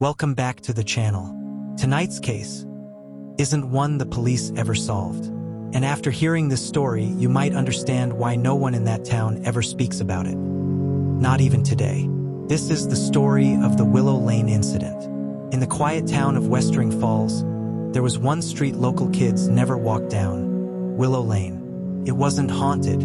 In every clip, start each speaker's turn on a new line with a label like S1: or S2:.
S1: Welcome back to the channel. Tonight's case isn't one the police ever solved. And after hearing this story, you might understand why no one in that town ever speaks about it. Not even today. This is the story of the Willow Lane Incident. In the quiet town of Westering Falls, there was one street local kids never walked down. Willow Lane. It wasn't haunted.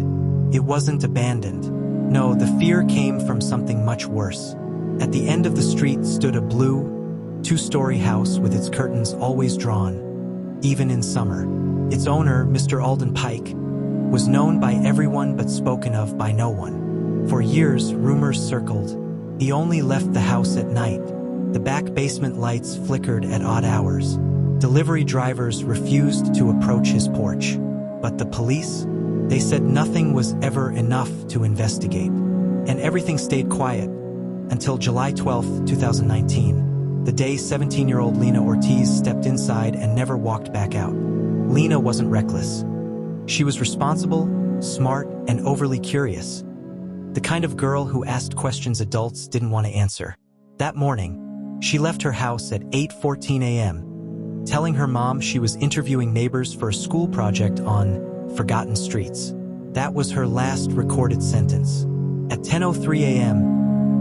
S1: It wasn't abandoned. No, the fear came from something much worse. At the end of the street stood a blue, two-story house with its curtains always drawn, even in summer. Its owner, Mr. Alden Pike, was known by everyone but spoken of by no one. For years, rumors circled. He only left the house at night. The back basement lights flickered at odd hours. Delivery drivers refused to approach his porch. But the police? They said nothing was ever enough to investigate. And everything stayed quiet. Until July 12, 2019, the day 17-year-old Lena Ortiz stepped inside and never walked back out. Lena wasn't reckless. She was responsible, smart, and overly curious. The kind of girl who asked questions adults didn't want to answer. That morning, she left her house at 8:14 a.m., telling her mom she was interviewing neighbors for a school project on forgotten streets. That was her last recorded sentence. At 10:03 a.m.,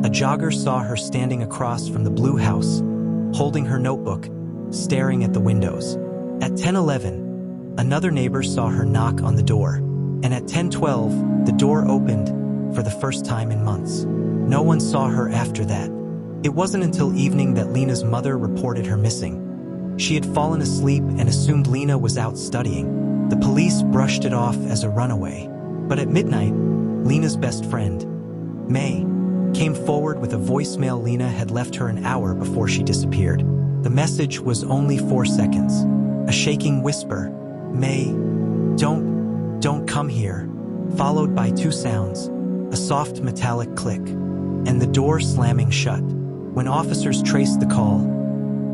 S1: a jogger saw her standing across from the blue house, holding her notebook, staring at the windows. At 10:11, another neighbor saw her knock on the door, and at 10:12, the door opened for the first time in months. No one saw her after that. It wasn't until evening that Lena's mother reported her missing. She had fallen asleep and assumed Lena was out studying. The police brushed it off as a runaway. But at midnight, Lena's best friend, May, came forward with a voicemail Lena had left her an hour before she disappeared. The message was only 4 seconds. A shaking whisper, "May, don't come here," followed by two sounds, a soft metallic click, and the door slamming shut. When officers traced the call,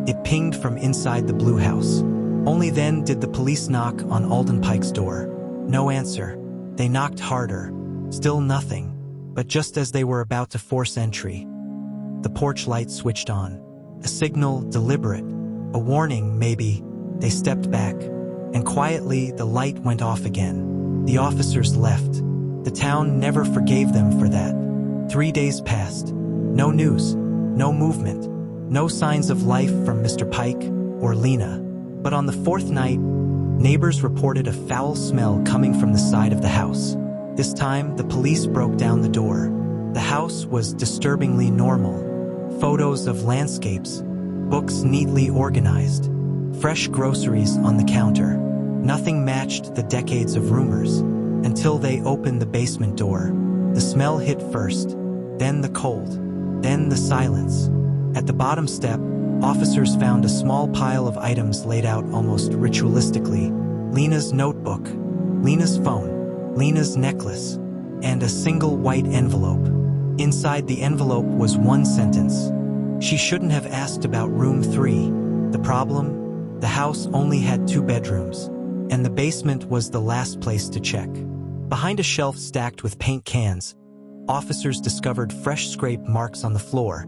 S1: it pinged from inside the blue house. Only then did the police knock on Alden Pike's door. No answer. They knocked harder. Still nothing. But just as they were about to force entry, the porch light switched on. A signal, deliberate. A warning, maybe. They stepped back, and quietly the light went off again. The officers left. The town never forgave them for that. 3 days passed. No news, no movement, no signs of life from Mr. Pike or Lena. But on the fourth night, neighbors reported a foul smell coming from the side of the house. This time, the police broke down the door. The house was disturbingly normal. Photos of landscapes, books neatly organized, fresh groceries on the counter. Nothing matched the decades of rumors, until they opened the basement door. The smell hit first, then the cold, then the silence. At the bottom step, officers found a small pile of items laid out almost ritualistically. Lena's notebook, Lena's phone, Lena's necklace, and a single white envelope. Inside the envelope was one sentence. She shouldn't have asked about room 3. The problem? The house only had 2 bedrooms, and the basement was the last place to check. Behind a shelf stacked with paint cans, officers discovered fresh scrape marks on the floor.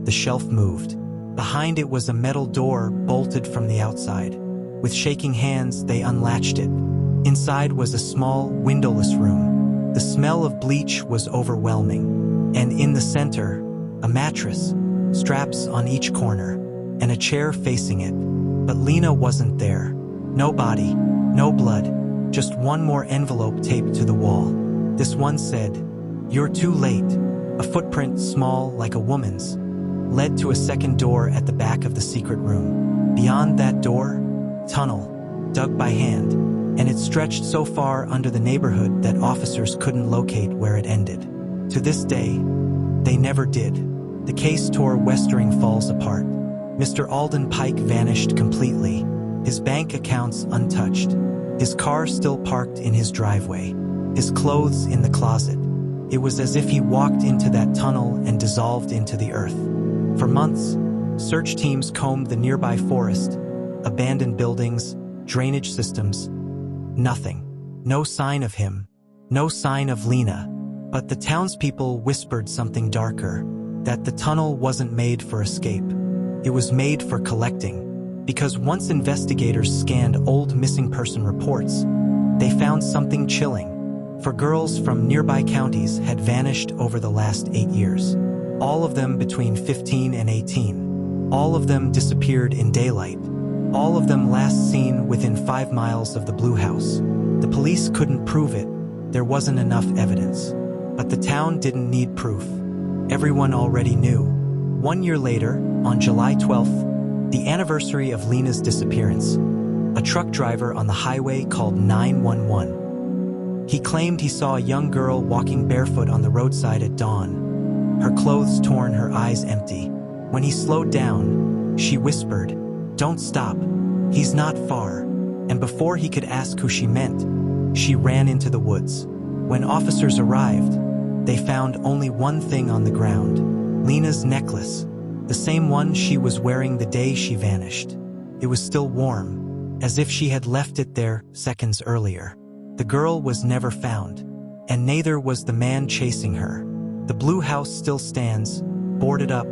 S1: The shelf moved. Behind it was a metal door bolted from the outside. With shaking hands, they unlatched it. Inside was a small, windowless room. The smell of bleach was overwhelming. And in the center, a mattress, straps on each corner, and a chair facing it. But Lena wasn't there. No body, no blood, just one more envelope taped to the wall. This one said, "You're too late." A footprint small like a woman's led to a second door at the back of the secret room. Beyond that door, tunnel, dug by hand, and it stretched so far under the neighborhood that officers couldn't locate where it ended. To this day, they never did. The case tore Westering Falls apart. Mr. Alden Pike vanished completely, his bank accounts untouched, his car still parked in his driveway, his clothes in the closet. It was as if he walked into that tunnel and dissolved into the earth. For months, search teams combed the nearby forest, abandoned buildings, drainage systems. Nothing. No sign of him. No sign of Lena. But the townspeople whispered something darker, that the tunnel wasn't made for escape. It was made for collecting, because once investigators scanned old missing person reports, they found something chilling. For girls from nearby counties had vanished over the last 8 years. All of them between 15 and 18. All of them disappeared in daylight. All of them last seen within 5 miles of the Blue House. The police couldn't prove it. There wasn't enough evidence. But the town didn't need proof. Everyone already knew. 1 year later, on July 12th, the anniversary of Lena's disappearance, a truck driver on the highway called 911. He claimed he saw a young girl walking barefoot on the roadside at dawn, her clothes torn, her eyes empty. When he slowed down, she whispered, "Don't stop, he's not far." And before he could ask who she meant, she ran into the woods. When officers arrived, they found only one thing on the ground: Lena's necklace, the same one she was wearing the day she vanished. It was still warm, as if she had left it there seconds earlier. The girl was never found, and neither was the man chasing her. The Blue House still stands, boarded up,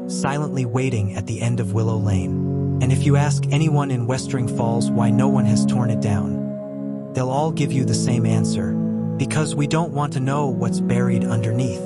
S1: silently waiting at the end of Willow Lane. And if you ask anyone in Westering Falls why no one has torn it down, they'll all give you the same answer: because we don't want to know what's buried underneath.